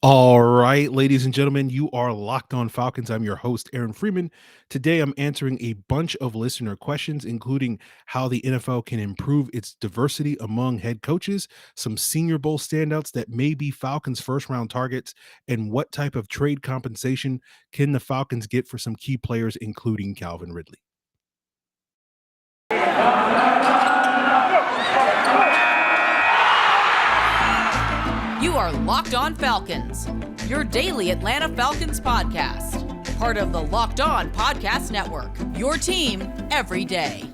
All right, ladies and gentlemen, you are Locked On Falcons. I'm your host, Aaron Freeman. Today, I'm answering a bunch of listener questions, including how the NFL can improve its diversity among head coaches, some Senior Bowl standouts that may be Falcons' first round targets, and what type of trade compensation can the Falcons get for some key players, including Calvin Ridley. You are Locked On Falcons, your daily Atlanta Falcons podcast. Part of the Locked On Podcast Network, your team every day.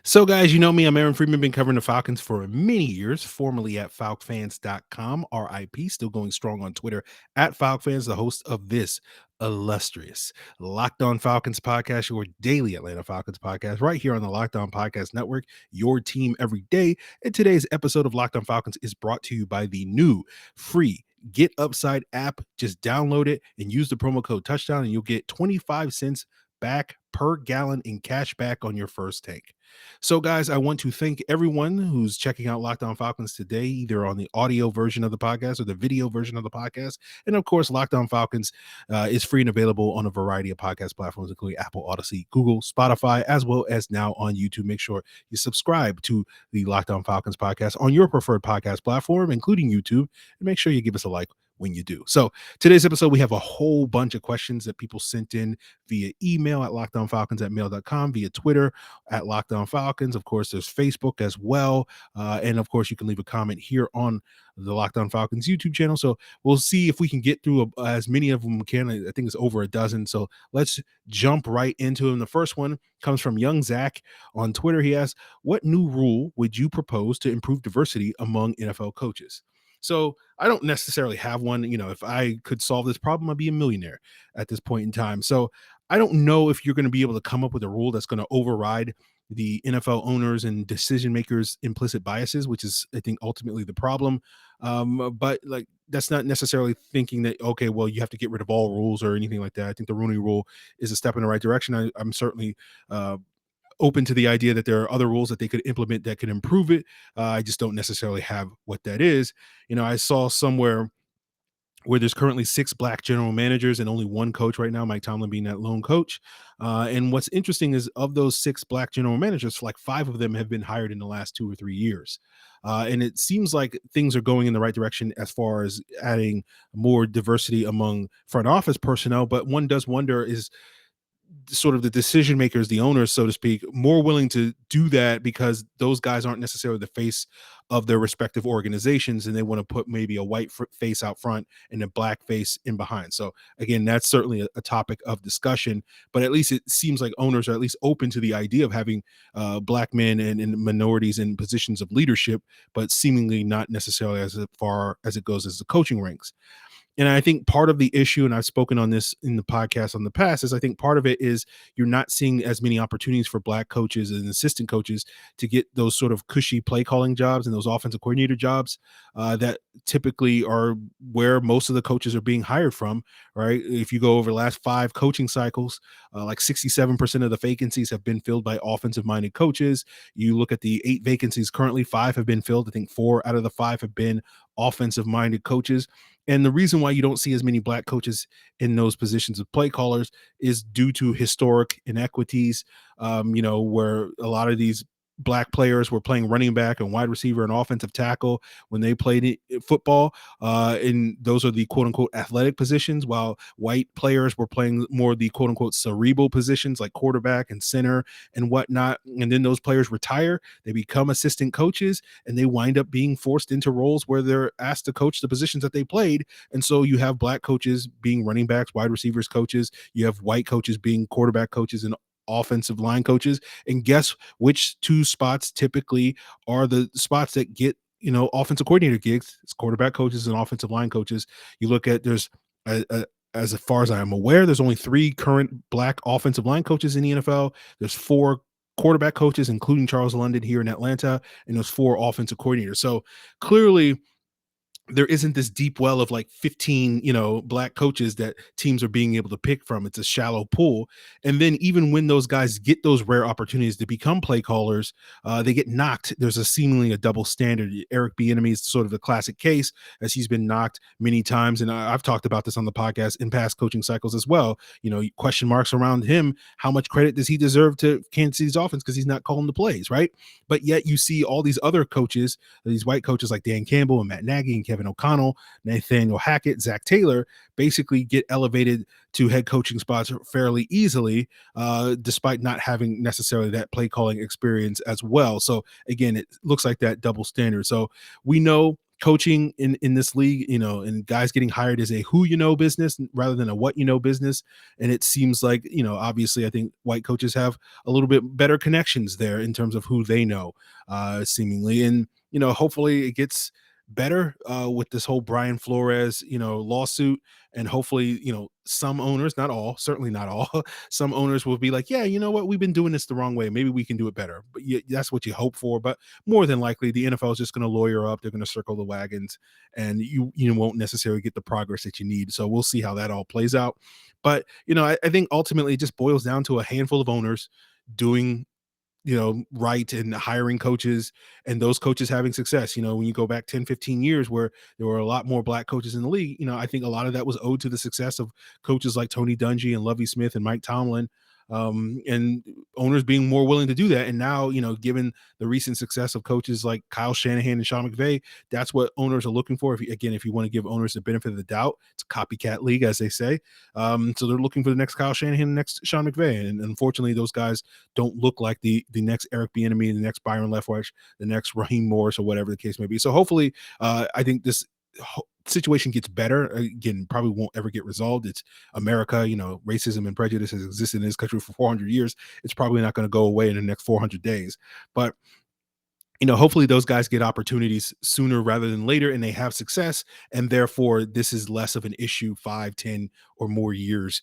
So, guys, you know me. I'm Aaron Freeman, been covering the Falcons for many years, formerly at falcfans.com, RIP, still going strong on Twitter at falcfans, the host of this illustrious Locked On Falcons podcast, your daily Atlanta Falcons podcast, right here on the Locked On Podcast Network, your team every day. And today's episode of Locked On Falcons is brought to you by the new free Get Upside app. Just download it and use the promo code touchdown, and you'll get 25 cents back per gallon in cash back on your first tank. So, guys, I want to thank everyone who's checking out Locked On Falcons today, either on the audio version of the podcast or the video version of the podcast. And of course, Locked On Falcons is free and available on a variety of podcast platforms, including Apple, Odyssey, Google, Spotify, as well as now on YouTube. Make sure you subscribe to the Locked On Falcons podcast on your preferred podcast platform, including YouTube, and make sure you give us a like when you do. So today's episode, we have a whole bunch of questions that people sent in via email at lockedonfalcons@mail.com, via Twitter at Locked On Falcons. Of course, there's Facebook as well. And of course, you can leave a comment here on the Locked On Falcons YouTube channel. So we'll see if we can get through as many of them can. I think it's over a dozen. So let's jump right into them. The first one comes from Young Zach on Twitter. He asks, what new rule would you propose to improve diversity among NFL coaches? So I don't necessarily have one. You know, if I could solve this problem, I'd be a millionaire at this point in time. So I don't know if you're going to be able to come up with a rule that's going to override the NFL owners and decision makers' implicit biases, which is, I think, ultimately the problem. But like, that's not necessarily thinking that, okay, well, you have to get rid of all rules or anything like that. I think the Rooney Rule is a step in the right direction. I'm certainly open to the idea that there are other rules that they could implement that could improve it. I just don't necessarily have what that is. You know, I saw somewhere where there's currently 6 black general managers and only 1 coach right now, Mike Tomlin being that lone coach. And what's interesting is of those 6 black general managers, like 5 of them have been hired in the last 2 or 3 years. And it seems like things are going in the right direction as far as adding more diversity among front office personnel. But one does wonder, is sort of the decision makers, the owners, so to speak, more willing to do that because those guys aren't necessarily the face of their respective organizations, and they want to put maybe a white face out front and a black face in behind. So again, that's certainly a topic of discussion, but at least it seems like owners are at least open to the idea of having black men and minorities in positions of leadership, but seemingly not necessarily as far as it goes as the coaching ranks. And I think part of the issue, and I've spoken on this in the podcast on the past, is I think part of it is you're not seeing as many opportunities for black coaches and assistant coaches to get those sort of cushy play calling jobs and those offensive coordinator jobs that typically are where most of the coaches are being hired from, right? If you go over the last 5 coaching cycles, like 67% of the vacancies have been filled by offensive minded coaches. You look at the 8 vacancies currently, 5 have been filled. I think 4 out of the 5 have been offensive minded coaches. And the reason why you don't see as many black coaches in those positions of play callers is due to historic inequities, where a lot of these black players were playing running back and wide receiver and offensive tackle when they played football. And those are the quote unquote athletic positions, while white players were playing more the quote unquote cerebral positions like quarterback and center and whatnot. And then those players retire, they become assistant coaches, and they wind up being forced into roles where they're asked to coach the positions that they played. And so you have black coaches being running backs, wide receivers coaches. You have white coaches being quarterback coaches and offensive line coaches. And guess which 2 spots typically are the spots that get, offensive coordinator gigs? It's quarterback coaches and offensive line coaches. You look at, there's as far as I am aware, there's only 3 current black offensive line coaches in the NFL. There's 4 quarterback coaches, including Charles London here in Atlanta, and there's 4 offensive coordinators. So clearly there isn't this deep well of like 15, black coaches that teams are being able to pick from. It's a shallow pool. And then even when those guys get those rare opportunities to become play callers, they get knocked. There's a seemingly a double standard. Eric Bieniemy is sort of the classic case, as he's been knocked many times. And I've talked about this on the podcast in past coaching cycles as well. Question marks around him. How much credit does he deserve to Kansas City's offense because he's not calling the plays, right? But yet you see all these other coaches, these white coaches like Dan Campbell and Matt Nagy and Kevin O'Connell, Nathaniel Hackett, Zach Taylor, basically get elevated to head coaching spots fairly easily, despite not having necessarily that play calling experience as well. So again, it looks like that double standard. So we know coaching in this league, and guys getting hired is a who business rather than a what business. And it seems like, obviously I think white coaches have a little bit better connections there in terms of who they know, seemingly. And, hopefully it gets better with this whole Brian Flores, lawsuit. And hopefully, some owners, not all, certainly not all, some owners will be like, yeah, you know what, we've been doing this the wrong way. Maybe we can do it better. But that's what you hope for. But more than likely, the NFL is just going to lawyer up. They're going to circle the wagons, and you won't necessarily get the progress that you need. So we'll see how that all plays out. But, I think ultimately it just boils down to a handful of owners doing right, and hiring coaches, and those coaches having success. When you go back 10, 15 years where there were a lot more black coaches in the league, I think a lot of that was owed to the success of coaches like Tony Dungy and Lovie Smith and Mike Tomlin, and owners being more willing to do that. And now, given the recent success of coaches like Kyle Shanahan and Sean McVay, that's what owners are looking for. If you want to give owners the benefit of the doubt, it's a copycat league, as they say. So they're looking for the next Kyle Shanahan, the next Sean McVay. And unfortunately, those guys don't look like the next Eric Bieniemy, the next Byron Leftwich, the next Raheem Morris, or whatever the case may be. So hopefully, I think this situation gets better. Again, probably won't ever get resolved. It's America. Racism and prejudice has existed in this country for 400 years. It's probably not going to go away in the next 400 days. But hopefully those guys get opportunities sooner rather than later, and they have success, and therefore this is less of an issue 5, 10 or more years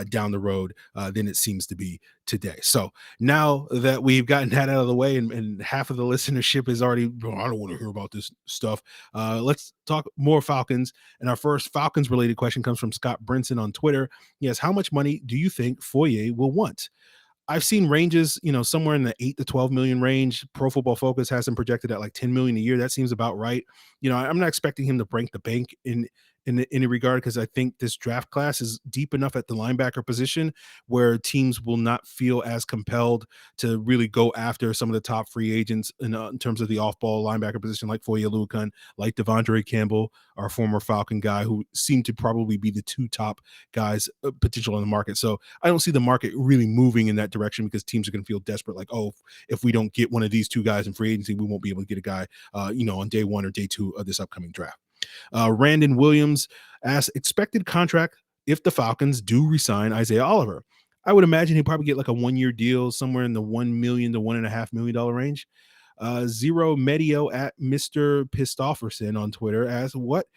down the road than it seems to be today. So now that we've gotten that out of the way, and half of the listenership is already, I don't want to hear about this stuff. Let's talk more Falcons. And our first Falcons related question comes from Scott Brinson on Twitter. Yes, how much money do you think Foye will want? I've seen ranges, somewhere in the 8 to 12 million range. Pro Football Focus has him projected at like 10 million a year. That seems about right. I'm not expecting him to break the bank in any regard, because I think this draft class is deep enough at the linebacker position where teams will not feel as compelled to really go after some of the top free agents in terms of the off-ball linebacker position, like Foye Oluokun, like Devondre Campbell, our former Falcon guy, who seem to probably be the two top guys potential on the market. So I don't see the market really moving in that direction, because teams are going to feel desperate, like, oh, if we don't get one of these two guys in free agency, we won't be able to get a guy, on day 1 or day 2 of this upcoming draft. Randon Williams asks, expected contract if the Falcons do resign Isaiah Oliver. I would imagine he'd probably get like a 1-year deal somewhere in the $1 million to $1.5 million range. Zero Medio at Mr. Pistofferson on Twitter asks, what's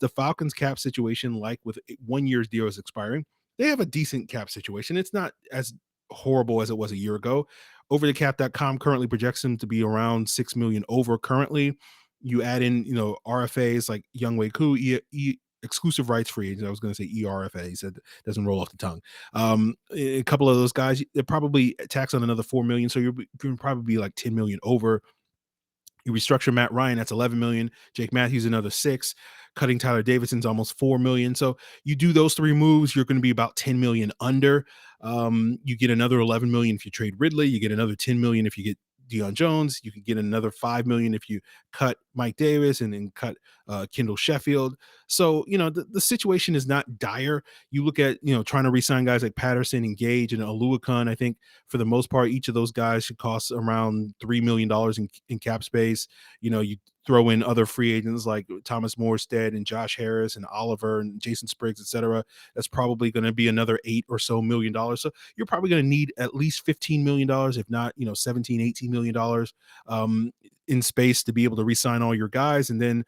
the Falcons cap situation like with 1 year's deal is expiring? They have a decent cap situation. It's not as horrible as it was a year ago. Overthecap.com currently projects him to be around $6 million over currently. You add in, RFAs like Younghoe Koo, exclusive rights free agent. I was going to say ERFA. He said doesn't roll off the tongue. A couple of those guys, they probably tax on another 4 million. So you're probably be like 10 million over. You restructure Matt Ryan, that's 11 million. Jake Matthews, another 6. Cutting Tyler Davidson's almost 4 million. So you do those 3 moves, you're going to be about 10 million under. You get another 11 million if you trade Ridley. You get another 10 million if you get Deion Jones. You can get another 5 million if you cut Mike Davis and then cut Kendall Sheffield. So, the situation is not dire. You look at, trying to re-sign guys like Patterson and Gage and Oluokun. I think for the most part, each of those guys should cost around $3 million in cap space. You throw in other free agents like Thomas Morstead and Josh Harris and Oliver and Jason Spriggs, etc. That's probably going to be another $8 or so million. So you're probably going to need at least $15 million, if not, $17, $18 million in space to be able to re-sign all your guys. And then,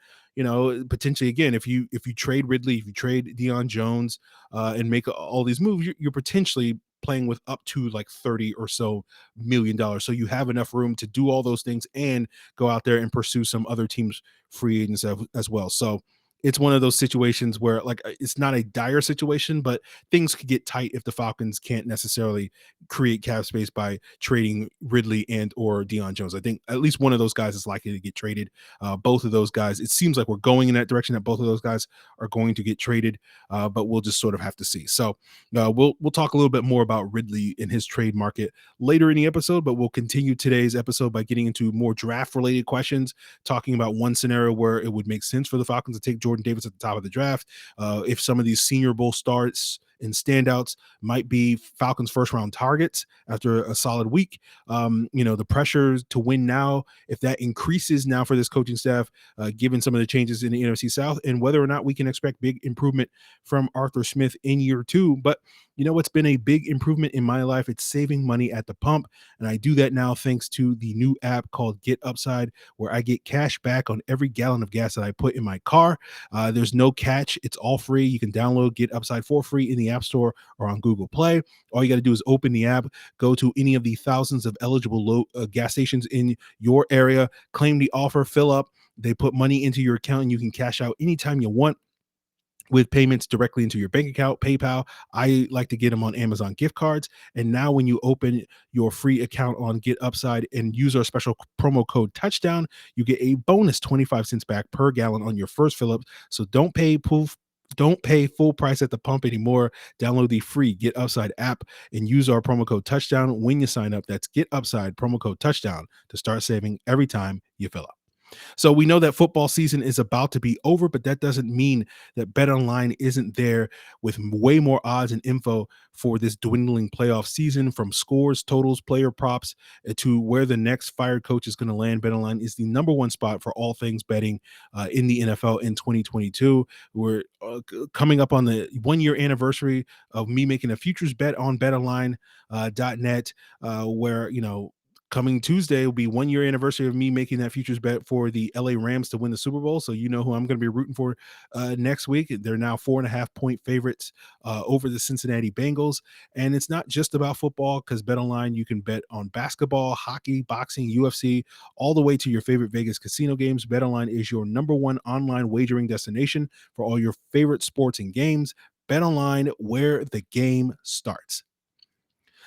potentially again, if you trade Ridley, if you trade Deion Jones and make all these moves, you're potentially playing with up to like $30 or so million. So you have enough room to do all those things and go out there and pursue some other teams' free agents as well. So it's one of those situations where like it's not a dire situation, but things could get tight if the Falcons can't necessarily create cap space by trading Ridley and or Deion Jones. I think at least one of those guys is likely to get traded. Both of those guys, it seems like we're going in that direction that both of those guys are going to get traded, but we'll just sort of have to see. So we'll talk a little bit more about Ridley and his trade market later in the episode, but we'll continue today's episode by getting into more draft related questions, talking about one scenario where it would make sense for the Falcons to take Jordan Davis at the top of the draft. If some of these Senior Bowl starts and standouts might be Falcons first round targets after a solid week. The pressure to win now, if that increases now for this coaching staff, given some of the changes in the NFC South, and whether or not we can expect big improvement from Arthur Smith in year 2. But what's been a big improvement in my life? It's saving money at the pump. And I do that now thanks to the new app called Get Upside, where I get cash back on every gallon of gas that I put in my car. There's no catch. It's all free. You can download Get Upside for free in the App Store or on Google Play. All you got to do is open the app, go to any of the thousands of eligible gas stations in your area, claim the offer, fill up. They put money into your account and you can cash out anytime you want, with payments directly into your bank account, PayPal. I like to get them on Amazon gift cards. And now when you open your free account on Get Upside and use our special promo code Touchdown, you get a bonus 25 cents back per gallon on your first fill up. So don't pay full price at the pump anymore. Download the free Get Upside app and use our promo code Touchdown when you sign up. That's Get Upside, promo code Touchdown, to start saving every time you fill up. So we know that football season is about to be over, but that doesn't mean that BetOnline isn't there with way more odds and info for this dwindling playoff season, from scores, totals, player props, to where the next fired coach is going to land. BetOnline is the number one spot for all things betting in the NFL in 2022. We're coming up on the 1-year anniversary of me making a futures bet on BetOnline.net, where, coming Tuesday will be 1-year anniversary of me making that futures bet for the LA Rams to win the Super Bowl. So who I'm going to be rooting for next week. They're now 4.5-point favorites over the Cincinnati Bengals. And it's not just about football, because BetOnline, you can bet on basketball, hockey, boxing, UFC, all the way to your favorite Vegas casino games. BetOnline is your number one online wagering destination for all your favorite sports and games. BetOnline, where the game starts.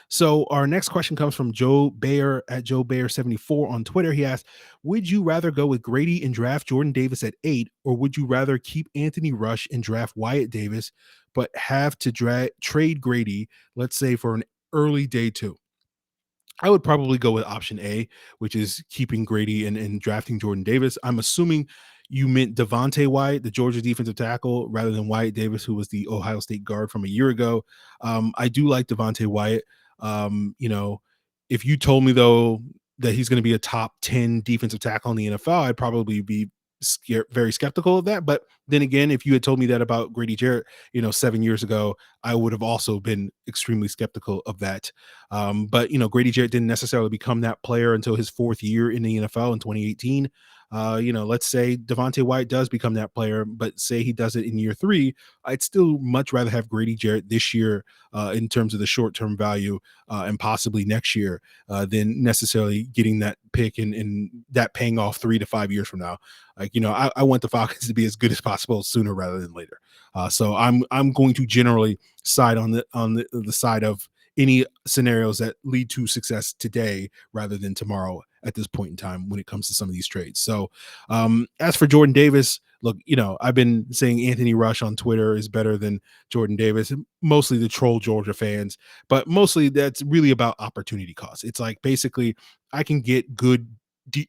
So our next question comes from Joe Bayer at Joe Bayer 74 on Twitter. He asked, would you rather go with Grady and draft Jordan Davis at 8, or would you rather keep Anthony Rush and draft Wyatt Davis, but have to trade Grady, let's say, for an early day 2? I would probably go with option A, which is keeping Grady and drafting Jordan Davis. I'm assuming you meant Devontae Wyatt, the Georgia defensive tackle, rather than Wyatt Davis, who was the Ohio State guard from a year ago. I do like Devontae Wyatt. If you told me, though, that he's going to be a top 10 defensive tackle in the NFL, I'd probably be very skeptical of that. But then again, if you had told me that about Grady Jarrett, 7 years ago, I would have also been extremely skeptical of that. But Grady Jarrett didn't necessarily become that player until his 4th year in the NFL in 2018. Let's say Devontae Wyatt does become that player, but say he does it in year 3, I'd still much rather have Grady Jarrett this year in terms of the short-term value and possibly next year than necessarily getting that pick and that paying off 3 to 5 years from now. I want the Falcons to be as good as possible sooner rather than later. So I'm going to generally side on the side of any scenarios that lead to success today rather than tomorrow at this point in time when it comes to some of these trades. So as for Jordan Davis, look, I've been saying Anthony Rush on Twitter is better than Jordan Davis, mostly the troll Georgia fans, but mostly that's really about opportunity cost. It's like, basically, I can get good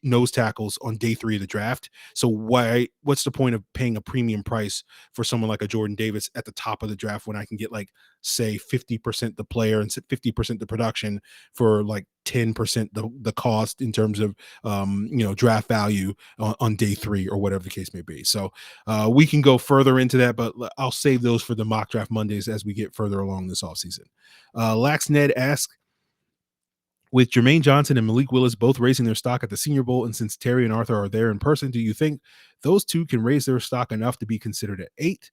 nose tackles on day 3 of the draft. So what's the point of paying a premium price for someone like a Jordan Davis at the top of the draft when I can get, like, say 50% the player and 50% the production for like 10% the cost in terms of draft value on day 3 or whatever the case may be. So we can go further into that, but I'll save those for the mock draft Mondays as we get further along this offseason. Lax Ned asks, with Jermaine Johnson and Malik Willis both raising their stock at the Senior Bowl, and since Terry and Arthur are there in person, do you think those two can raise their stock enough to be considered at 8?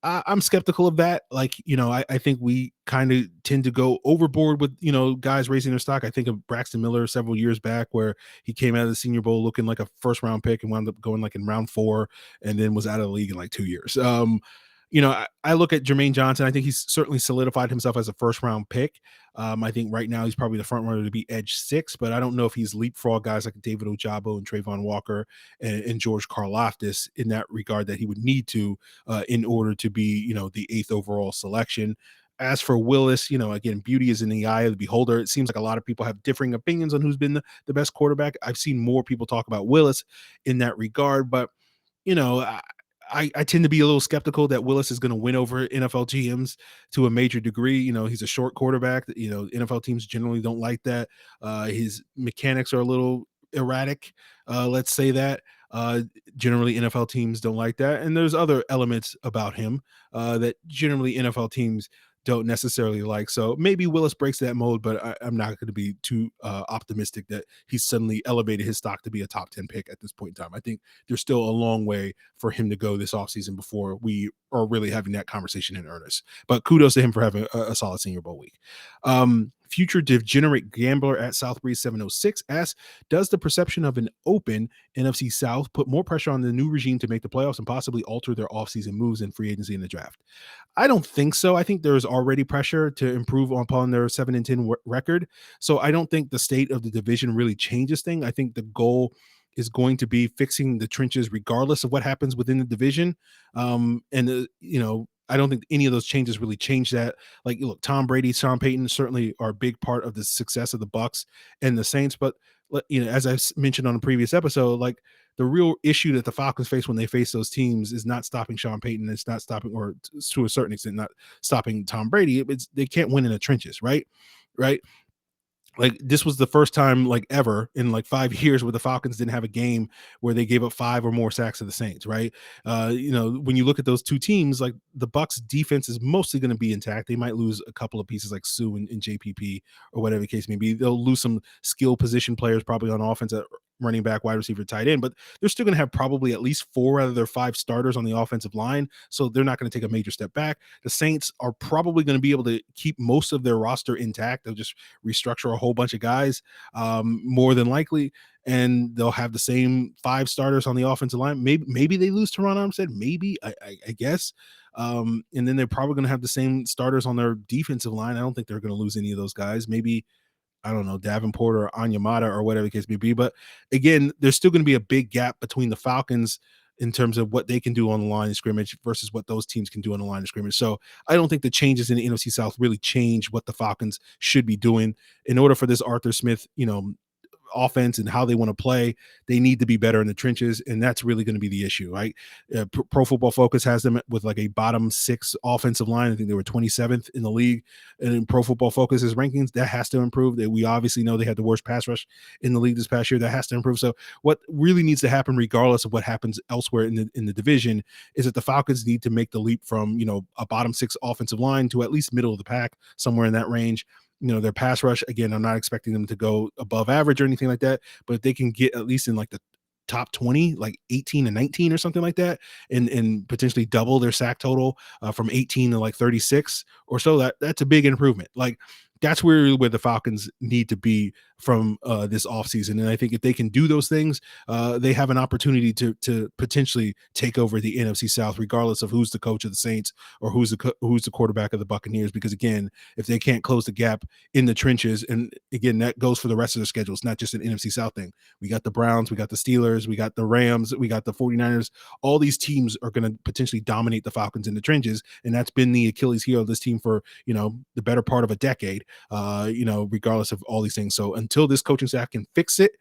I'm skeptical of that. Like, I think we kind of tend to go overboard with, guys raising their stock. I think of Braxton Miller several years back where he came out of the Senior Bowl looking like a first round pick and wound up going like in round 4 and then was out of the league in like 2 years. I look at Jermaine Johnson. I think he's certainly solidified himself as a first round pick. I think right now he's probably the front runner to be edge 6, but I don't know if he's leapfrog guys like David Ojabo and Trayvon Walker and George Karlaftis in that regard that he would need to in order to be, the 8th overall selection. As for Willis, again, beauty is in the eye of the beholder. It seems like a lot of people have differing opinions on who's been the best quarterback. I've seen more people talk about Willis in that regard, but you know, I tend to be a little skeptical that Willis is going to win over NFL GMs to a major degree. He's a short quarterback. NFL teams generally don't like that. His mechanics are a little erratic. Let's say that. Generally, NFL teams don't like that. And there's other elements about him that generally NFL teams don't necessarily like. So maybe Willis breaks that mold, but I'm not going to be too optimistic that he's suddenly elevated his stock to be a top 10 pick at this point in time. I think there's still a long way for him to go this offseason before we are really having that conversation in earnest. But kudos to him for having a solid Senior Bowl week. Future Degenerate Gambler at Southbreeze 706 asks, does the perception of an open NFC South put more pressure on the new regime to make the playoffs and possibly alter their offseason moves in free agency and the draft? I don't think so. I think there's already pressure to improve upon their 7-10 record. So I don't think the state of the division really changes things. I think the goal is going to be fixing the trenches regardless of what happens within the division. I don't think any of those changes really change that. Like, look, Tom Brady, Sean Payton certainly are a big part of the success of the Bucs and the Saints. But, as I mentioned on a previous episode, like the real issue that the Falcons face when they face those teams is not stopping Sean Payton. It's not stopping, or to a certain extent, not stopping Tom Brady. They can't win in the trenches, right? Right. Like this was the first time like ever in like 5 years where the Falcons didn't have a game where they gave up 5 or more sacks to the Saints, right? When you look at those two teams, like the Bucs defense is mostly going to be intact. They might lose a couple of pieces like Sue and JPP or whatever the case may be. They'll lose some skill position players probably on offense at running back, wide receiver, tight end, but they're still going to have probably at least 4 out of their 5 starters on the offensive line. So they're not going to take a major step back. The Saints are probably going to be able to keep most of their roster intact. They'll just restructure a whole bunch of guys, more than likely, and they'll have the same 5 starters on the offensive line. Maybe they lose Teron Armstead, maybe, I guess. And then they're probably going to have the same starters on their defensive line. I don't think they're going to lose any of those guys. Maybe, I don't know, Davenport or Anyamata or whatever the case may be. But again, there's still going to be a big gap between the Falcons in terms of what they can do on the line of scrimmage versus what those teams can do on the line of scrimmage. So I don't think the changes in the NFC South really change what the Falcons should be doing. In order for this Arthur Smith, offense and how they want to play, they need to be better in the trenches, and that's really going to be the issue, right? Pro Football Focus has them with like a bottom 6 offensive line. I think they were 27th in the league, and in Pro Football Focus's rankings, that has to improve. We obviously know they had the worst pass rush in the league this past year. That has to improve. So what really needs to happen, regardless of what happens elsewhere in the division, is that the Falcons need to make the leap from a bottom 6 offensive line to at least middle of the pack, somewhere in that range. Their pass rush, again, I'm not expecting them to go above average or anything like that, but if they can get at least in like the top 20, like 18 and 19 or something like that, and potentially double their sack total from 18 to like 36 or so, that's a big improvement. Like that's where the Falcons need to be from this offseason. And I think if they can do those things, they have an opportunity to potentially take over the NFC South, regardless of who's the coach of the Saints or who's the quarterback of the Buccaneers. Because again, if they can't close the gap in the trenches, and again, that goes for the rest of their schedule. It's not just an NFC South thing. We got the Browns, we got the Steelers, we got the Rams, we got the 49ers. All these teams are going to potentially dominate the Falcons in the trenches. And that's been the Achilles heel of this team for, the better part of a decade, regardless of all these things. So until this coaching staff can fix it,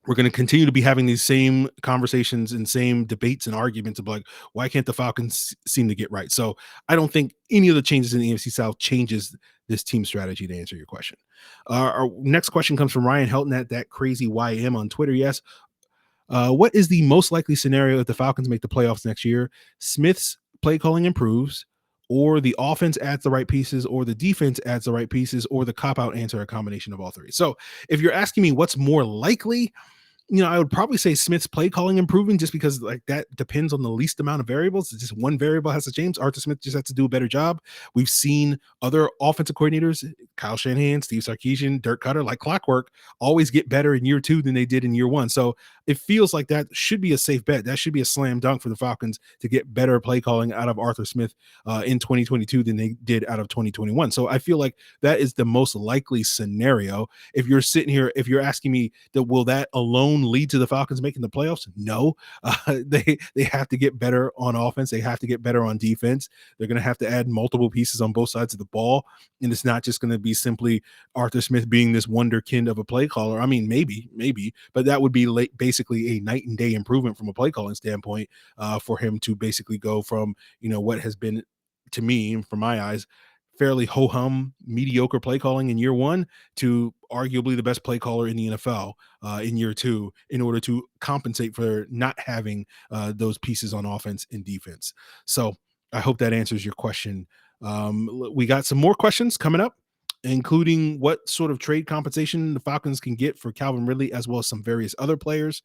we're going to continue to be having these same conversations and same debates and arguments of like, why can't the Falcons seem to get right? So I don't think any of the changes in the NFC South changes this team strategy, to answer your question. Our next question comes from Ryan Helton at that crazy YM on Twitter. Yes. What is the most likely scenario if the Falcons make the playoffs next year? Smith's play calling improves, or the offense adds the right pieces, or the defense adds the right pieces, or the cop-out answer, a combination of all three. So if you're asking me what's more likely, I would probably say Smith's play calling improving, just because like that depends on the least amount of variables. It's just one variable has to change. Arthur Smith just has to do a better job. We've seen other offensive coordinators, Kyle Shanahan, Steve Sarkisian, Dirk Cutter, like clockwork, always get better in year 2 than they did in year 1. So it feels like that should be a safe bet. That should be a slam dunk for the Falcons to get better play calling out of Arthur Smith in 2022 than they did out of 2021. So I feel like that is the most likely scenario. If you're sitting here, if you're asking me that will that alone lead to the Falcons making the playoffs? No. They have to get better on offense. They have to get better on defense. They're going to have to add multiple pieces on both sides of the ball. And it's not just going to be simply Arthur Smith being this wonderkind of a play caller. I mean, maybe, but that would be basically a night and day improvement from a play calling standpoint for him to basically go from, what has been, to me, from my eyes, fairly ho-hum, mediocre play calling in year 1 to arguably the best play caller in the NFL in year 2, in order to compensate for not having those pieces on offense and defense. So I hope that answers your question. We got some more questions coming up, including what sort of trade compensation the Falcons can get for Calvin Ridley, as well as some various other players,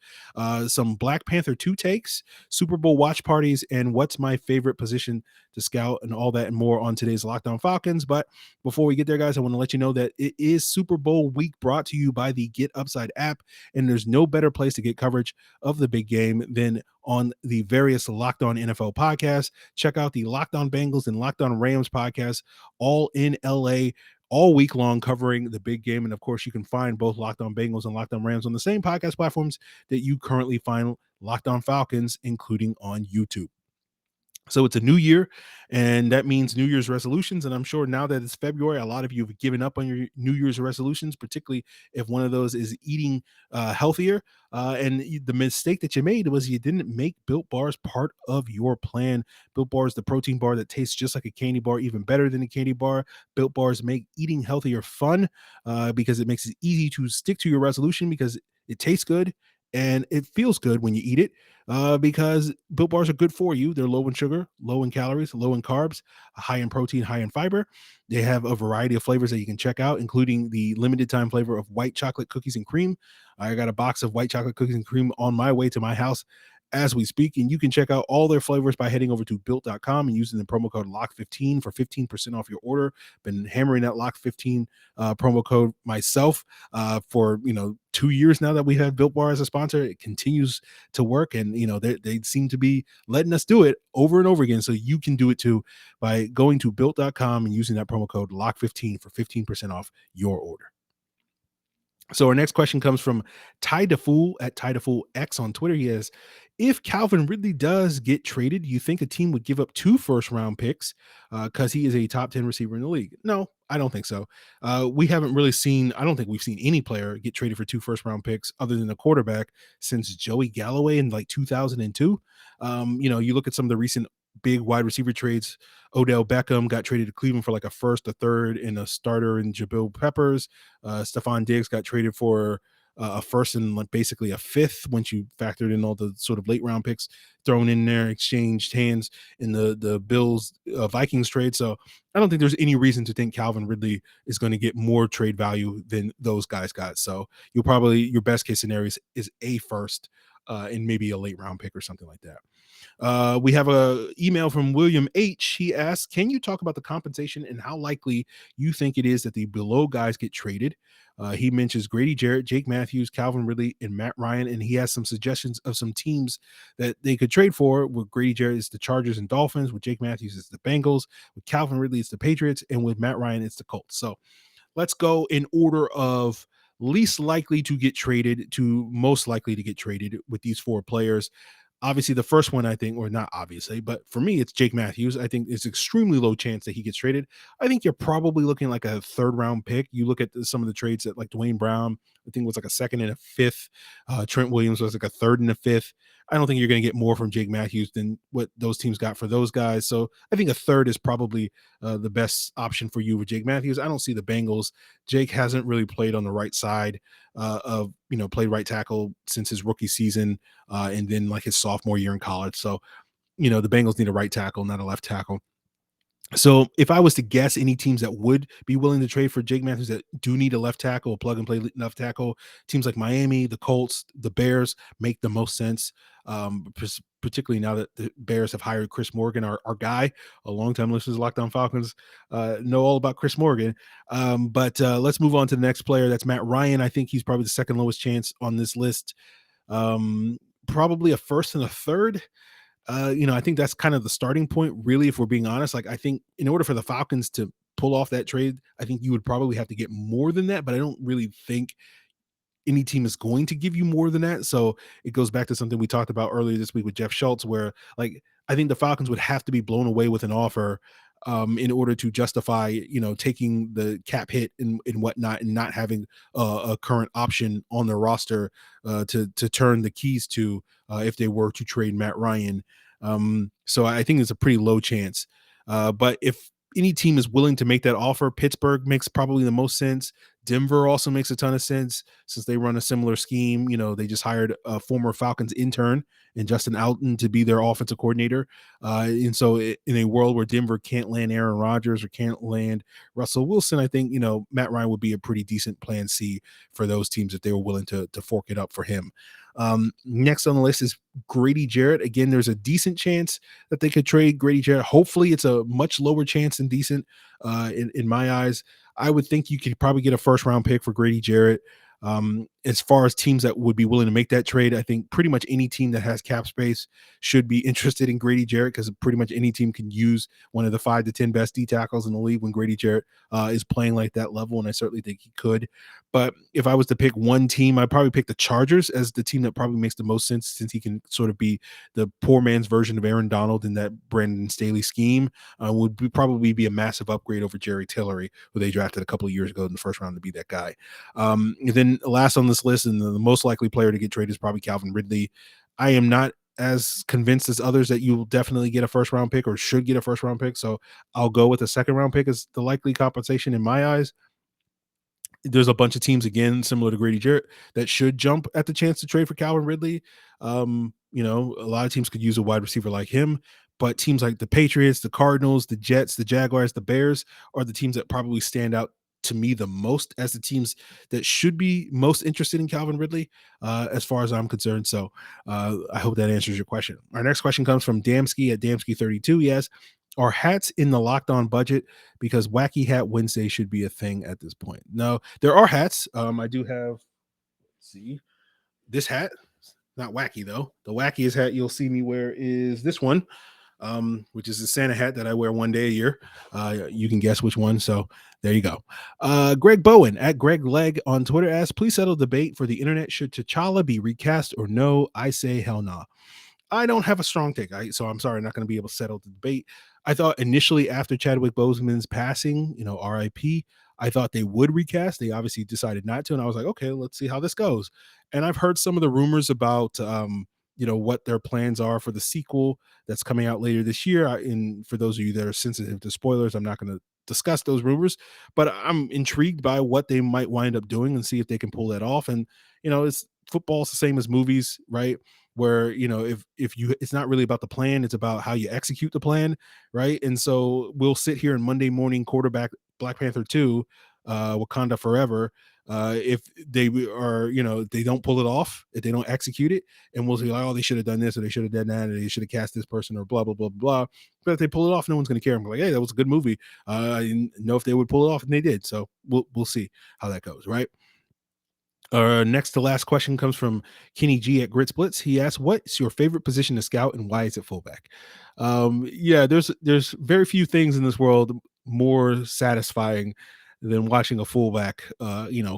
some Black Panther 2 takes, Super Bowl watch parties, and what's my favorite position to scout, and all that and more on today's Locked On Falcons. But before we get there, guys, I want to let you know that it is Super Bowl week, brought to you by the Get Upside app, and there's no better place to get coverage of the big game than on the various Locked On NFL podcasts. Check out the Locked On Bengals and Locked On Rams podcasts, all in LA, all week long, covering the big game. And of course, you can find both Locked On Bengals and Locked On Rams on the same podcast platforms that you currently find Locked On Falcons, including on YouTube. So it's a new year, and that means New Year's resolutions. And I'm sure now that it's February, a lot of you have given up on your New Year's resolutions, particularly if one of those is eating healthier. And the mistake that you made was you didn't make Built Bars part of your plan. Built Bars, the protein bar that tastes just like a candy bar, even better than a candy bar. Built Bars make eating healthier fun because it makes it easy to stick to your resolution, because it tastes good and it feels good when you eat it, because Built Bars are good for you. They're low in sugar, low in calories, low in carbs, high in protein, high in fiber. They have a variety of flavors that you can check out, including the limited time flavor of white chocolate cookies and cream. I got a box of white chocolate cookies and cream on my way to my house as we speak, and you can check out all their flavors by heading over to built.com and using the promo code LOCK15 for 15% off your order. Been hammering that LOCK15 promo code myself for 2 years now that we have Built Bar as a sponsor. It continues to work, and they seem to be letting us do it over and over again, so you can do it too by going to built.com and using that promo code LOCK15 for 15% off your order. So our next question comes from Ty DeFool at Ty DeFool X on Twitter. He has, if Calvin Ridley does get traded, you think a team would give up 2 first-round picks because he is a top 10 receiver in the league? No, I don't think so. We haven't really seen, I don't think we've seen any player get traded for 2 first-round picks other than a quarterback since Joey Galloway in like 2002. You look at some of the recent big wide receiver trades. Odell Beckham got traded to Cleveland for like a first, a third, and a starter in Jabril Peppers. Stephon Diggs got traded for a first and like basically a fifth once you factored in all the sort of late round picks thrown in there, exchanged hands in the Bills Vikings trade. So I don't think there's any reason to think Calvin Ridley is going to get more trade value than those guys got. So your best case scenario is a first and maybe a late round pick or something like that. We have a email from William H. He asks, can you talk about the compensation and how likely you think it is that the below guys get traded? He mentions Grady Jarrett, Jake Matthews, Calvin Ridley, and Matt Ryan, and he has some suggestions of some teams that they could trade for. With Grady Jarrett, it's the Chargers and Dolphins. With Jake Matthews, it's the Bengals. With Calvin Ridley, it's the Patriots. And with Matt Ryan, it's the Colts. So let's go in order of least likely to get traded to most likely to get traded with these 4 players. Obviously, the first one, I think, or not obviously, but for me, it's Jake Matthews. I think it's extremely low chance that he gets traded. I think you're probably looking like a 3rd round pick. You look at some of the trades that like Dwayne Brown, I think was like a 2nd and a 5th. Trent Williams was like a 3rd and a 5th. I don't think you're going to get more from Jake Matthews than what those teams got for those guys. So I think a 3rd is probably the best option for you with Jake Matthews. I don't see the Bengals. Jake hasn't really played on the right side played right tackle since his rookie season and then like his sophomore year in college. So, the Bengals need a right tackle, not a left tackle. So if I was to guess any teams that would be willing to trade for Jake Matthews that do need a left tackle, a plug and play left tackle, teams like Miami, the Colts, the Bears make the most sense. Particularly now that the Bears have hired Chris Morgan, our guy, a longtime listeners of Lockdown Falcons know all about Chris Morgan. But let's move on to the next player. That's Matt Ryan. I think he's probably the second lowest chance on this list. Probably a first and a third. I think that's kind of the starting point, really, if we're being honest. Like, I think in order for the Falcons to pull off that trade, I think you would probably have to get more than that, but I don't really think any team is going to give you more than that. So it goes back to something we talked about earlier this week with Jeff Schultz, where like I think the Falcons would have to be blown away with an offer in order to justify, taking the cap hit and whatnot, and not having a current option on their roster to turn the keys to if they were to trade Matt Ryan. So I think it's a pretty low chance. But if any team is willing to make that offer, Pittsburgh makes probably the most sense. Denver also makes a ton of sense since they run a similar scheme. They just hired a former Falcons intern and Justin Alton to be their offensive coordinator. And so in a world where Denver can't land Aaron Rodgers or can't land Russell Wilson, I think, Matt Ryan would be a pretty decent plan C for those teams if they were willing to fork it up for him. Next on the list is Grady Jarrett. Again, there's a decent chance that they could trade Grady Jarrett. Hopefully it's a much lower chance than decent in my eyes. I would think you could probably get a first round pick for Grady Jarrett. As far as teams that would be willing to make that trade, I think pretty much any team that has cap space should be interested in Grady Jarrett, because pretty much any team can use one of the 5 to 10 best D tackles in the league when Grady Jarrett is playing like that level, and I certainly think he could. But if I was to pick one team, I'd probably pick the Chargers as the team that probably makes the most sense, since he can sort of be the poor man's version of Aaron Donald in that Brandon Staley scheme. Probably be a massive upgrade over Jerry Tillery, who they drafted a couple of years ago in the first round to be that guy. And then last on this list, and the most likely player to get traded, is probably Calvin Ridley. I am not as convinced as others that you will definitely get a first round pick or should get a first round pick. So I'll go with a second round pick as the likely compensation in my eyes. There's a bunch of teams, again, similar to Grady Jarrett, that should jump at the chance to trade for Calvin Ridley. A lot of teams could use a wide receiver like him, but teams like the Patriots, the Cardinals, the Jets, the Jaguars, the Bears are the teams that probably stand out to me the most as the teams that should be most interested in Calvin Ridley, as far as I'm concerned. So I hope that answers your question. Our next question comes from Damsky at Damsky32. He asks, are hats in the Locked On budget? Because Wacky Hat Wednesday should be a thing at this point. No, there are hats. I do have, let's see, this hat. Not wacky though. The wackiest hat you'll see me wear is this one, which is a Santa hat that I wear one day a year. You can guess which one. So there you go. Greg Bowen at Greg Leg on Twitter asks, please settle debate for the internet. Should T'Challa be recast or no? I say hell nah. I don't have a strong take, so I'm sorry, I'm not going to be able to settle the debate. I thought initially after Chadwick Boseman's passing, RIP, I thought they would recast. They obviously decided not to, and I was like, okay, let's see how this goes. And I've heard some of the rumors about, what their plans are for the sequel that's coming out later this year. And for those of you that are sensitive to spoilers, I'm not going to discuss those rumors, but I'm intrigued by what they might wind up doing and see if they can pull that off. And it's football's the same as movies, right? Where if you, it's not really about the plan, it's about how you execute the plan, right? And so we'll sit here in Monday morning quarterback Black Panther 2, Wakanda Forever, if they are, they don't pull it off, if they don't execute it, and we'll say like, oh, they should have done this, or they should have done that, or they should have cast this person, or blah blah blah blah. But if they pull it off, no one's going to care. I'm like, hey, that was a good movie. I didn't know if they would pull it off, and they did. So we'll see how that goes, right? Our next to last question comes from Kenny G at Grit Splits. He asks, what's your favorite position to scout and why is it fullback? There's very few things in this world more satisfying than watching a fullback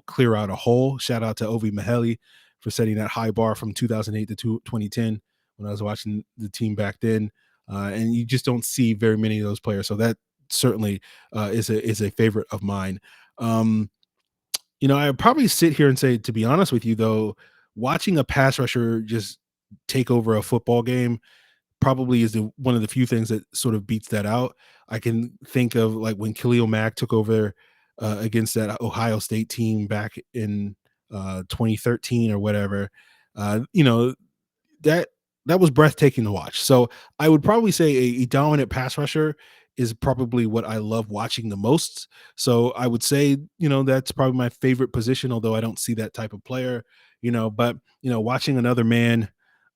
clear out a hole. Shout out to Ovi Maheli for setting that high bar from 2008 to 2010 when I was watching the team back then. And you just don't see very many of those players. So that certainly is a favorite of mine. I probably sit here and say, to be honest with you, though, watching a pass rusher just take over a football game probably is one of the few things that sort of beats that out. I can think of like when Khalil Mack took over against that Ohio State team back in 2013 or whatever. That was breathtaking to watch. So I would probably say a dominant pass rusher is probably what I love watching the most. So I would say, that's probably my favorite position, although I don't see that type of player, but watching another man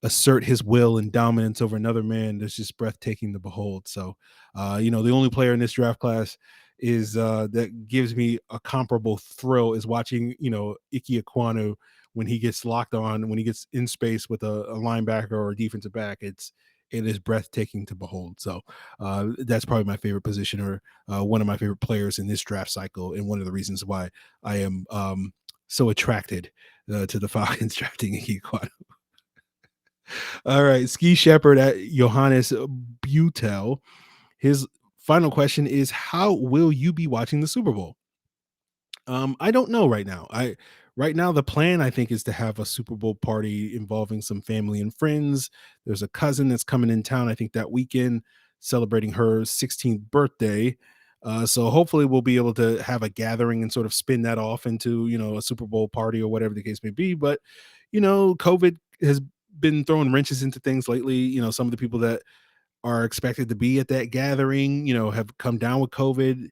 assert his will and dominance over another man, that's just breathtaking to behold. So the only player in this draft class is that gives me a comparable thrill is watching, Ike Ekwonu when he gets locked on, when he gets in space with a linebacker or a defensive back. It is breathtaking to behold. So that's probably my favorite position, or one of my favorite players in this draft cycle, and one of the reasons why I am so attracted to the Falcons drafting Ike Ekwonu. All right, Ski Shepherd at Johannes Butel. His final question is, how will you be watching the Super Bowl? I don't know right now. Right now the plan, I think, is to have a Super Bowl party involving some family and friends. There's a cousin that's coming in town, I think, that weekend, celebrating her 16th birthday. So hopefully we'll be able to have a gathering and sort of spin that off into, a Super Bowl party or whatever the case may be. But, COVID has been throwing wrenches into things lately. Some of the people that are expected to be at that gathering, have come down with COVID,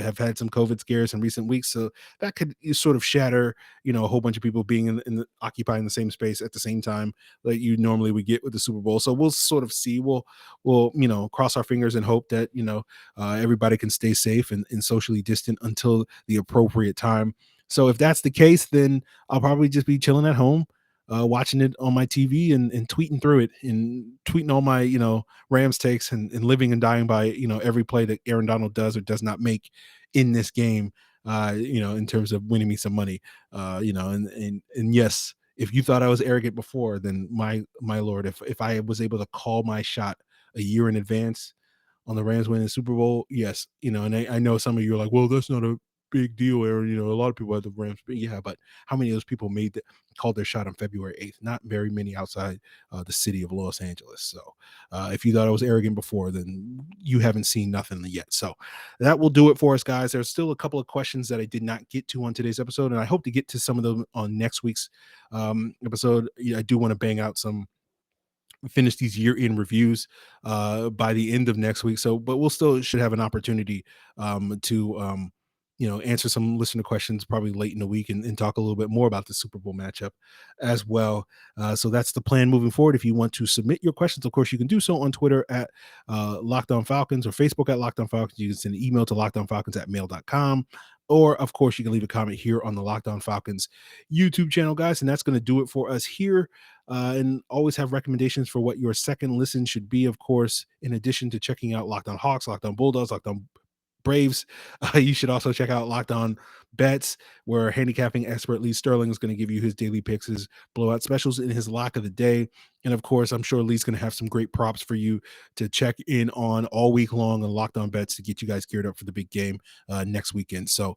have had some COVID scares in recent weeks. So that could sort of shatter, a whole bunch of people being occupying the same space at the same time like you normally would get with the Super Bowl. So we'll sort of see. We'll cross our fingers and hope that, everybody can stay safe and socially distant until the appropriate time. So if that's the case, then I'll probably just be chilling at home, watching it on my TV and tweeting through it and tweeting all my, Rams takes and living and dying by, every play that Aaron Donald does or does not make in this game, in terms of winning me some money, and yes, if you thought I was arrogant before, then my Lord, if I was able to call my shot a year in advance on the Rams winning the Super Bowl, yes, and I know some of you are like, well, that's not a big deal, Aaron. A lot of people had the Rams, but yeah, but how many of those people called their shot on February 8th? Not very many outside the city of Los Angeles. So if you thought I was arrogant before, then you haven't seen nothing yet. So that will do it for us, guys. There's still a couple of questions that I did not get to on today's episode, and I hope to get to some of them on next week's episode. I do want to bang out finish these year-end reviews by the end of next week. So, but we'll still should have an opportunity to answer some listener questions probably late in the week and talk a little bit more about the Super Bowl matchup as well. So that's the plan moving forward. If you want to submit your questions, of course, you can do so on Twitter at Locked On Falcons or Facebook at Locked On Falcons. You can send an email to lockedonfalcons@mail.com. Or, of course, you can leave a comment here on the Locked On Falcons YouTube channel, guys. And that's going to do it for us here. And always have recommendations for what your second listen should be, of course, in addition to checking out Locked On Hawks, Locked On Bulldogs, Locked On Braves. You should also check out Locked On Bets, where handicapping expert Lee Sterling is going to give you his daily picks, his blowout specials, and his lock of the day. And of course, I'm sure Lee's going to have some great props for you to check in on all week long on Locked On Bets to get you guys geared up for the big game next weekend. So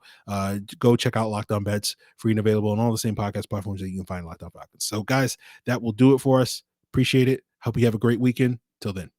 go check out Locked On Bets, free and available on all the same podcast platforms that you can find Locked On Falcons. So guys, that will do it for us. Appreciate it. Hope you have a great weekend. Till then.